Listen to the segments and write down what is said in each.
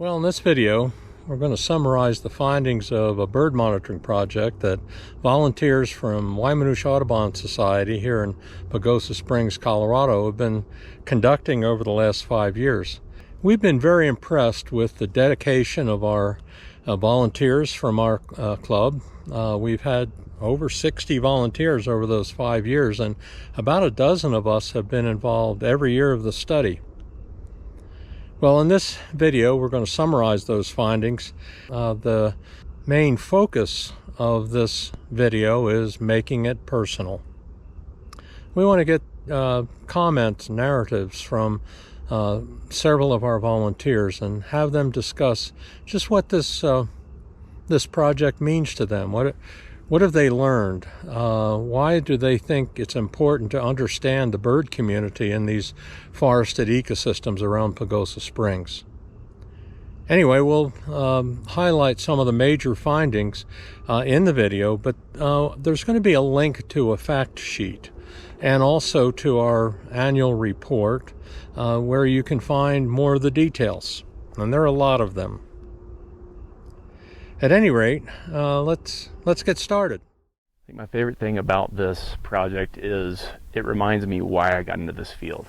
Well, in this video, we're going to summarize the findings of a bird monitoring project that volunteers from Weminuche Audubon Society here in Pagosa Springs, Colorado, have been conducting over the last 5 years. We've been very impressed with the dedication of our volunteers from our club. We've had over 60 volunteers over those 5 years, and about a dozen of us have been involved every year of the study. Well, in this video, we're going to summarize those findings. The main focus of this video is making it personal. We want to get comments, narratives from several of our volunteers and have them discuss just what this project means to them. What have they learned? Why do they think it's important to understand the bird community in these forested ecosystems around Pagosa Springs? Anyway, we'll highlight some of the major findings in the video, but there's going to be a link to a fact sheet and also to our annual report where you can find more of the details, and there are a lot of them. At any rate, let's get started. I think my favorite thing about this project is it reminds me why I got into this field.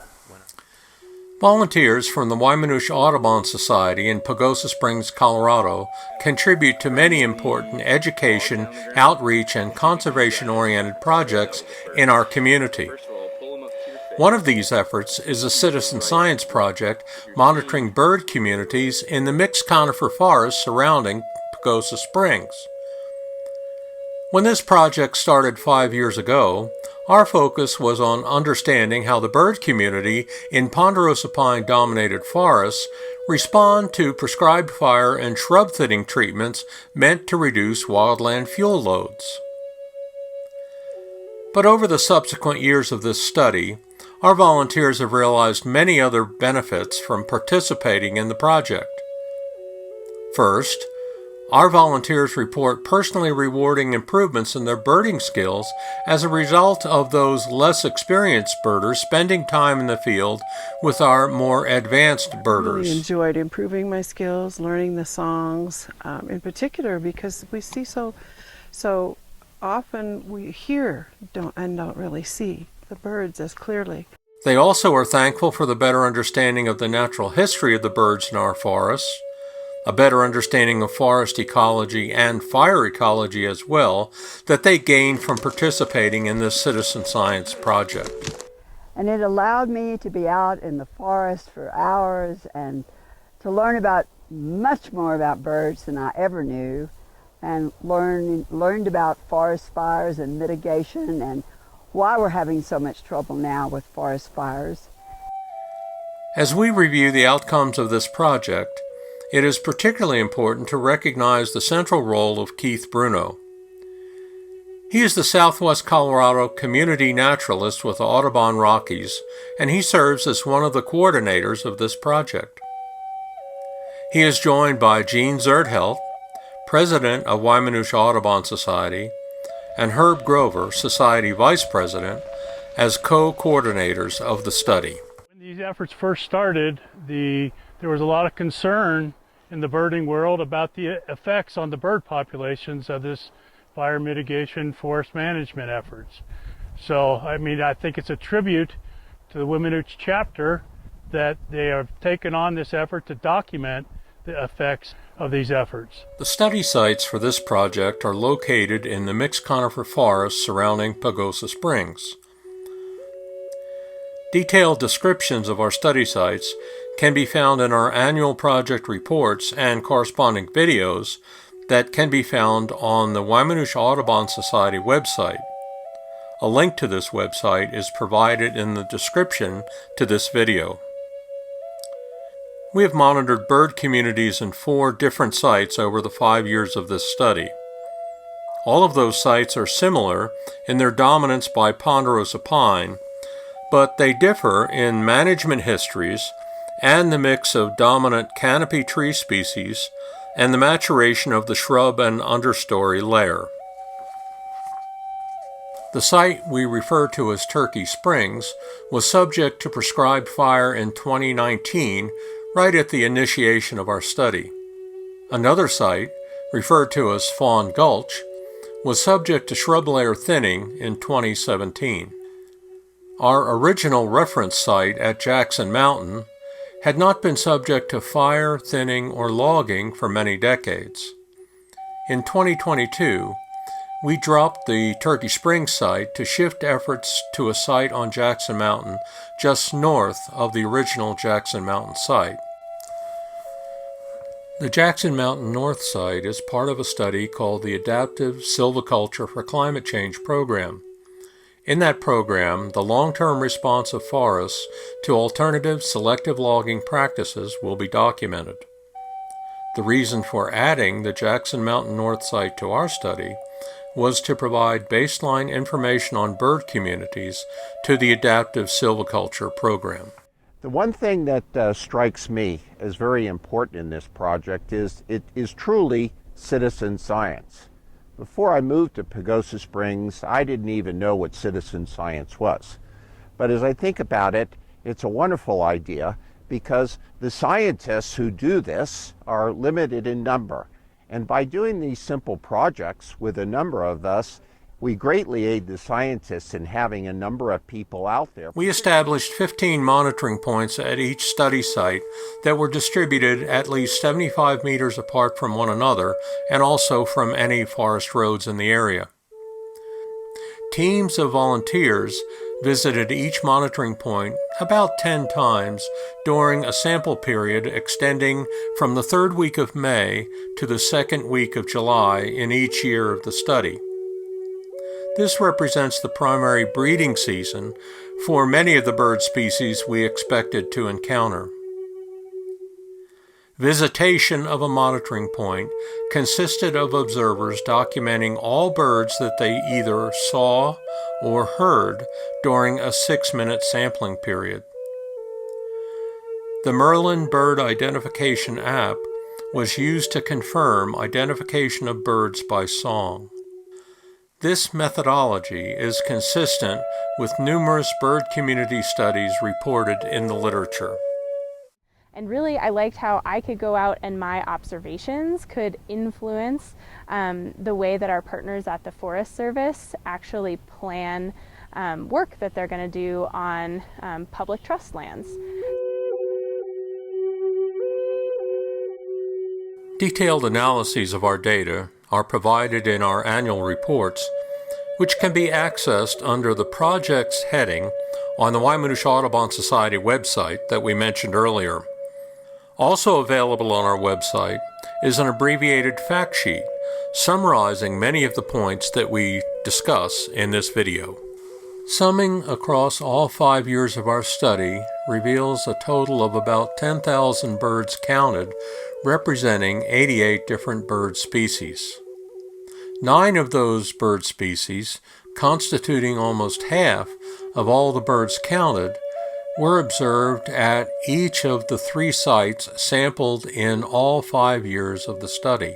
Volunteers from the Weminuche Audubon Society in Pagosa Springs, Colorado, contribute to many important education, outreach, and conservation-oriented projects in our community. One of these efforts is a citizen science project monitoring bird communities in the mixed conifer forest surrounding Pagosa Springs. When this project started 5 years ago, our focus was on understanding how the bird community in ponderosa pine-dominated forests respond to prescribed fire and shrub thinning treatments meant to reduce wildland fuel loads. But over the subsequent years of this study, our volunteers have realized many other benefits from participating in the project. First, our volunteers report personally rewarding improvements in their birding skills as a result of those less experienced birders spending time in the field with our more advanced birders. I really enjoyed improving my skills, learning the songs, in particular because we see so often we hear and don't really see the birds as clearly. They also are thankful for the better understanding of the natural history of the birds in our forests, a better understanding of forest ecology and fire ecology as well, that they gained from participating in this citizen science project. And it allowed me to be out in the forest for hours and to learn about much more about birds than I ever knew, and learned about forest fires and mitigation and why we're having so much trouble now with forest fires. As we review the outcomes of this project, it is particularly important to recognize the central role of Keith Bruno. He is the Southwest Colorado community naturalist with the Audubon Rockies, and he serves as one of the coordinators of this project. He is joined by Gene Zerthelt, President of Weminuche Audubon Society, and Herb Grover, Society Vice President, as co-coordinators of the study. When these efforts first started, there was a lot of concern in the birding world about the effects on the bird populations of this fire mitigation forest management efforts. So, I think it's a tribute to the Weminuche chapter that they have taken on this effort to document the effects of these efforts. The study sites for this project are located in the mixed conifer forest surrounding Pagosa Springs. Detailed descriptions of our study sites can be found in our annual project reports and corresponding videos that can be found on the Weminuche Audubon Society website. A link to this website is provided in the description to this video. We have monitored bird communities in 4 different sites over the 5 years of this study. All of those sites are similar in their dominance by ponderosa pine, but they differ in management histories and the mix of dominant canopy tree species and the maturation of the shrub and understory layer. The site we refer to as Turkey Springs was subject to prescribed fire in 2019 right at the initiation of our study. Another site, referred to as Fawn Gulch, was subject to shrub layer thinning in 2017. Our original reference site at Jackson Mountain had not been subject to fire, thinning, or logging for many decades. In 2022, we dropped the Turkey Springs site to shift efforts to a site on Jackson Mountain just north of the original Jackson Mountain site. The Jackson Mountain North site is part of a study called the Adaptive Silviculture for Climate Change program. In that program, the long-term response of forests to alternative selective logging practices will be documented. The reason for adding the Jackson Mountain North site to our study was to provide baseline information on bird communities to the Adaptive Silviculture program. The one thing that strikes me as very important in this project is it is truly citizen science. Before I moved to Pagosa Springs, I didn't even know what citizen science was. But as I think about it, it's a wonderful idea because the scientists who do this are limited in number. And by doing these simple projects with a number of us, we greatly aid the scientists in having a number of people out there. We established 15 monitoring points at each study site that were distributed at least 75 meters apart from one another and also from any forest roads in the area. Teams of volunteers visited each monitoring point about 10 times during a sample period extending from the third week of May to the second week of July in each year of the study. This represents the primary breeding season for many of the bird species we expected to encounter. Visitation of a monitoring point consisted of observers documenting all birds that they either saw or heard during a 6-minute sampling period. The Merlin Bird Identification app was used to confirm identification of birds by song. This methodology is consistent with numerous bird community studies reported in the literature. And really, I liked how I could go out and my observations could influence the way that our partners at the Forest Service actually plan work that they're going to do on public trust lands. Detailed analyses of our data are provided in our annual reports, which can be accessed under the Projects heading on the Weminuche Audubon Society website that we mentioned earlier. Also available on our website is an abbreviated fact sheet summarizing many of the points that we discuss in this video. Summing across all 5 years of our study reveals a total of about 10,000 birds counted, representing 88 different bird species. 9 of those bird species, constituting almost half of all the birds counted, were observed at each of the 3 sites sampled in all 5 years of the study.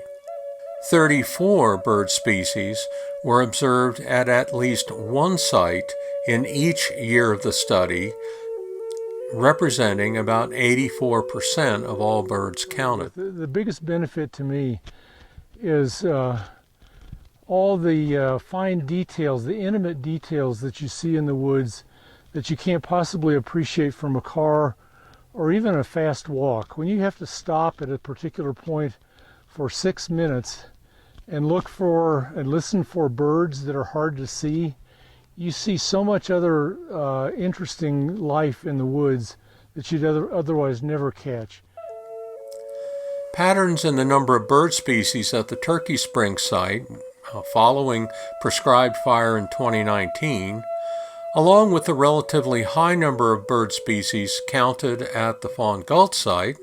34 bird species were observed at least one site in each year of the study, representing about 84% of all birds counted. The biggest benefit to me is all the fine details, the intimate details that you see in the woods that you can't possibly appreciate from a car or even a fast walk. When you have to stop at a particular point for 6 minutes and look for and listen for birds that are hard to see, you see so much other interesting life in the woods that you'd otherwise never catch. Patterns in the number of bird species at the Turkey Springs site following prescribed fire in 2019, along with the relatively high number of bird species counted at the Fawn Gulch site,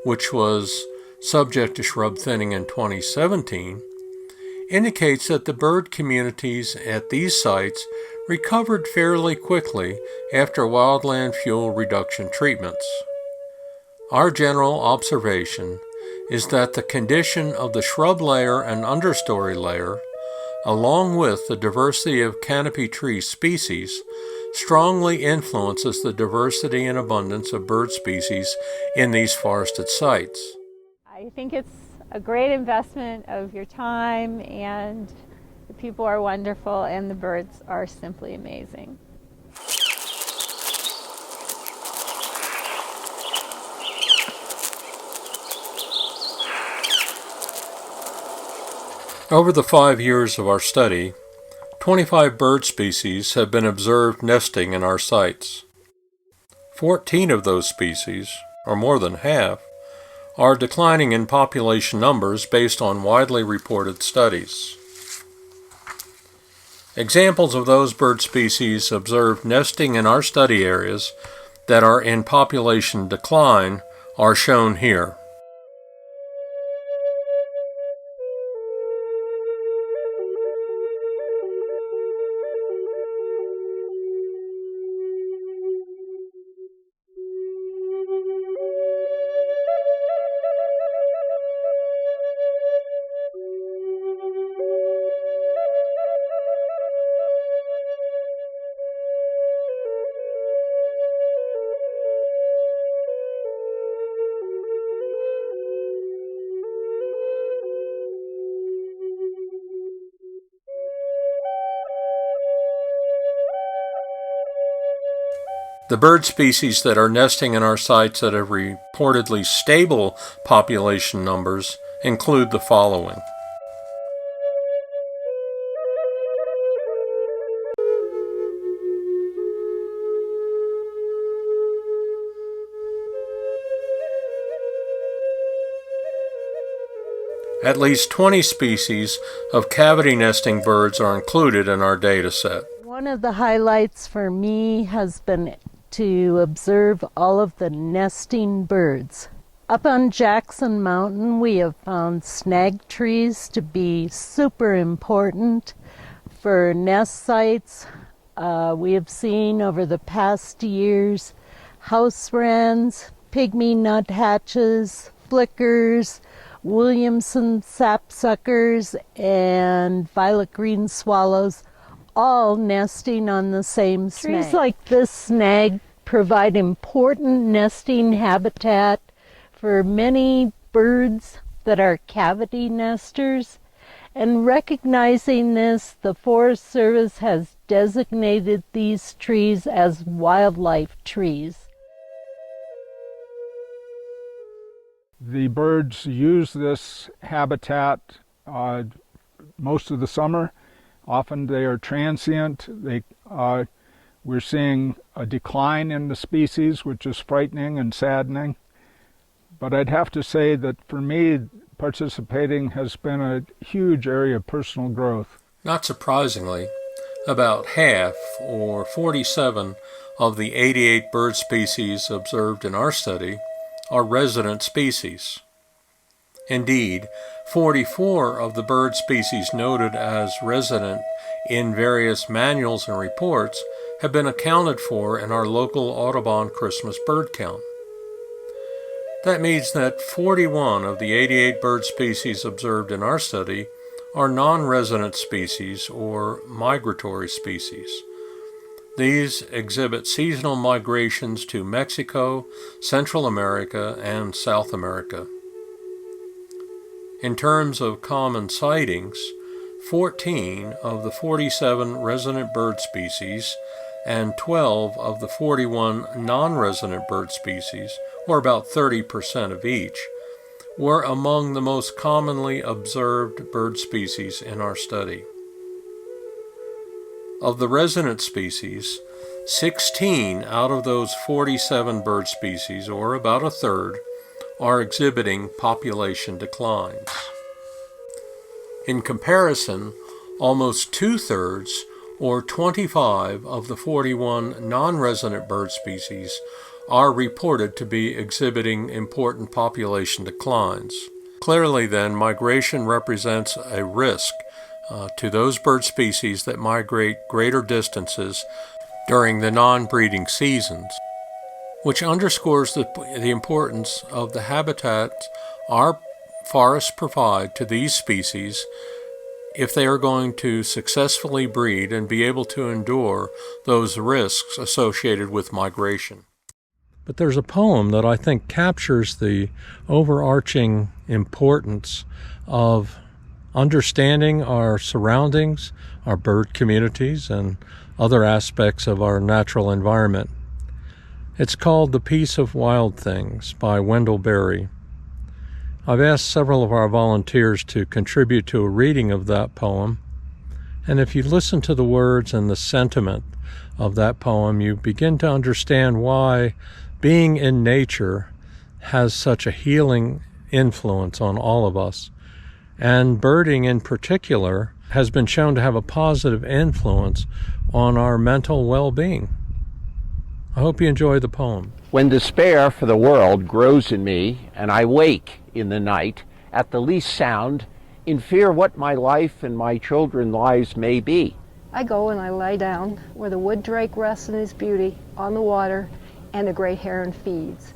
which was subject to shrub thinning in 2017, indicates that the bird communities at these sites recovered fairly quickly after wildland fuel reduction treatments. Our general observation is that the condition of the shrub layer and understory layer, along with the diversity of canopy tree species, strongly influences the diversity and abundance of bird species in these forested sites. I think it's a great investment of your time, and the people are wonderful and the birds are simply amazing. Over the 5 years of our study, 25 bird species have been observed nesting in our sites. 14 of those species, or more than half, are declining in population numbers based on widely reported studies. Examples of those bird species observed nesting in our study areas that are in population decline are shown here. The bird species that are nesting in our sites that have reportedly stable population numbers include the following. At least 20 species of cavity nesting birds are included in our data set. One of the highlights for me has been to observe all of the nesting birds. Up on Jackson Mountain, we have found snag trees to be super important for nest sites. We have seen over the past years house wrens, pygmy nuthatches, flickers, Williamson sapsuckers, and violet green swallows, all nesting on the same snag. Trees like this snag provide important nesting habitat for many birds that are cavity nesters. And recognizing this, the Forest Service has designated these trees as wildlife trees. The birds use this habitat most of the summer. Often they are transient. We're seeing a decline in the species, which is frightening and saddening. But I'd have to say that for me, participating has been a huge area of personal growth. Not surprisingly, about half, or 47, of the 88 bird species observed in our study are resident species. Indeed, 44 of the bird species noted as resident in various manuals and reports have been accounted for in our local Audubon Christmas bird count. That means that 41 of the 88 bird species observed in our study are non-resident species or migratory species. These exhibit seasonal migrations to Mexico, Central America, and South America. In terms of common sightings, 14 of the 47 resident bird species and 12 of the 41 non-resident bird species, or about 30% of each, were among the most commonly observed bird species in our study. Of the resident species, 16 out of those 47 bird species, or about a third, are exhibiting population declines. In comparison, almost two-thirds, or 25 of the 41 non-resident bird species, are reported to be exhibiting important population declines. Clearly then, migration represents a risk to those bird species that migrate greater distances during the non-breeding seasons, which underscores the importance of the habitat our forests provide to these species if they are going to successfully breed and be able to endure those risks associated with migration. But there's a poem that I think captures the overarching importance of understanding our surroundings, our bird communities, and other aspects of our natural environment. It's called The Peace of Wild Things by Wendell Berry. I've asked several of our volunteers to contribute to a reading of that poem, and if you listen to the words and the sentiment of that poem, you begin to understand why being in nature has such a healing influence on all of us. And birding in particular has been shown to have a positive influence on our mental well-being. I hope you enjoy the poem. When despair for the world grows in me, and I wake in the night at the least sound, in fear what my life and my children's lives may be, I go and I lie down where the wood drake rests in his beauty on the water and the great heron feeds.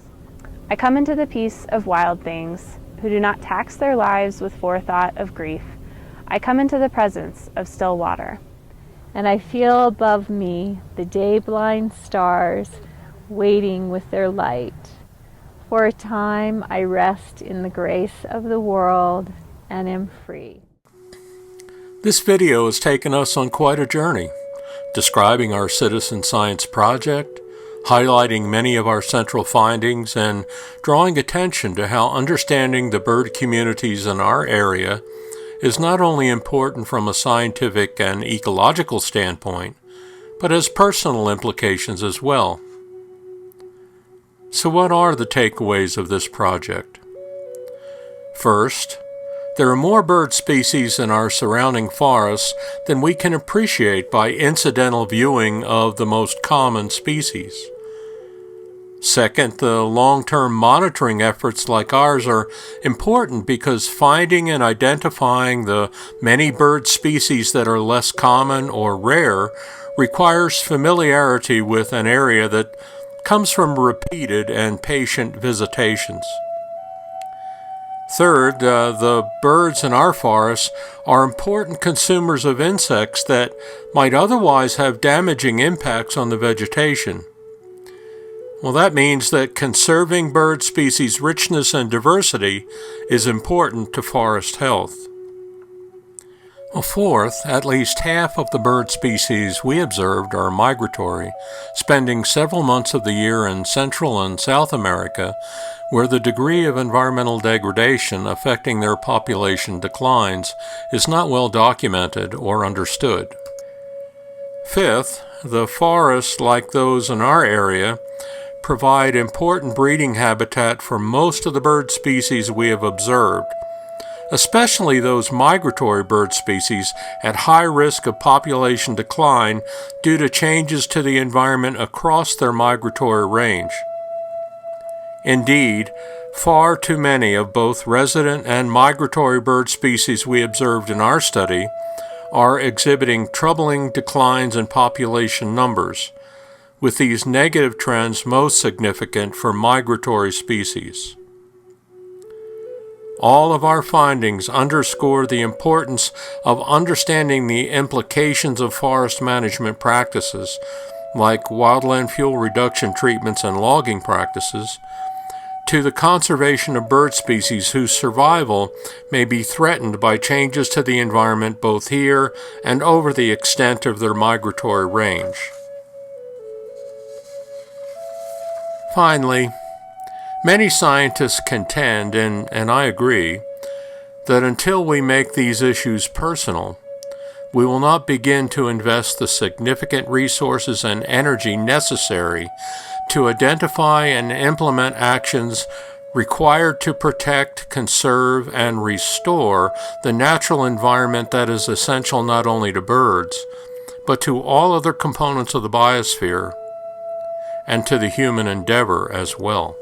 I come into the peace of wild things who do not tax their lives with forethought of grief. I come into the presence of still water. And I feel above me the day-blind stars waiting with their light. For a time I rest in the grace of the world and am free. This video has taken us on quite a journey, describing our citizen science project, highlighting many of our central findings, and drawing attention to how understanding the bird communities in our area is not only important from a scientific and ecological standpoint, but has personal implications as well. So what are the takeaways of this project? First, there are more bird species in our surrounding forests than we can appreciate by incidental viewing of the most common species. Second, the long-term monitoring efforts like ours are important because finding and identifying the many bird species that are less common or rare requires familiarity with an area that comes from repeated and patient visitations. Third, the birds in our forests are important consumers of insects that might otherwise have damaging impacts on the vegetation. Well, that means that conserving bird species richness and diversity is important to forest health. Well, fourth, at least half of the bird species we observed are migratory, spending several months of the year in Central and South America, where the degree of environmental degradation affecting their population declines is not well documented or understood. Fifth, the forests, like those in our area, provide important breeding habitat for most of the bird species we have observed, especially those migratory bird species at high risk of population decline due to changes to the environment across their migratory range. Indeed, far too many of both resident and migratory bird species we observed in our study are exhibiting troubling declines in population numbers, with these negative trends most significant for migratory species. All of our findings underscore the importance of understanding the implications of forest management practices, like wildland fuel reduction treatments and logging practices, to the conservation of bird species whose survival may be threatened by changes to the environment both here and over the extent of their migratory range. Finally, many scientists contend, and I agree, that until we make these issues personal, we will not begin to invest the significant resources and energy necessary to identify and implement actions required to protect, conserve, and restore the natural environment that is essential not only to birds, but to all other components of the biosphere, and to the human endeavor as well.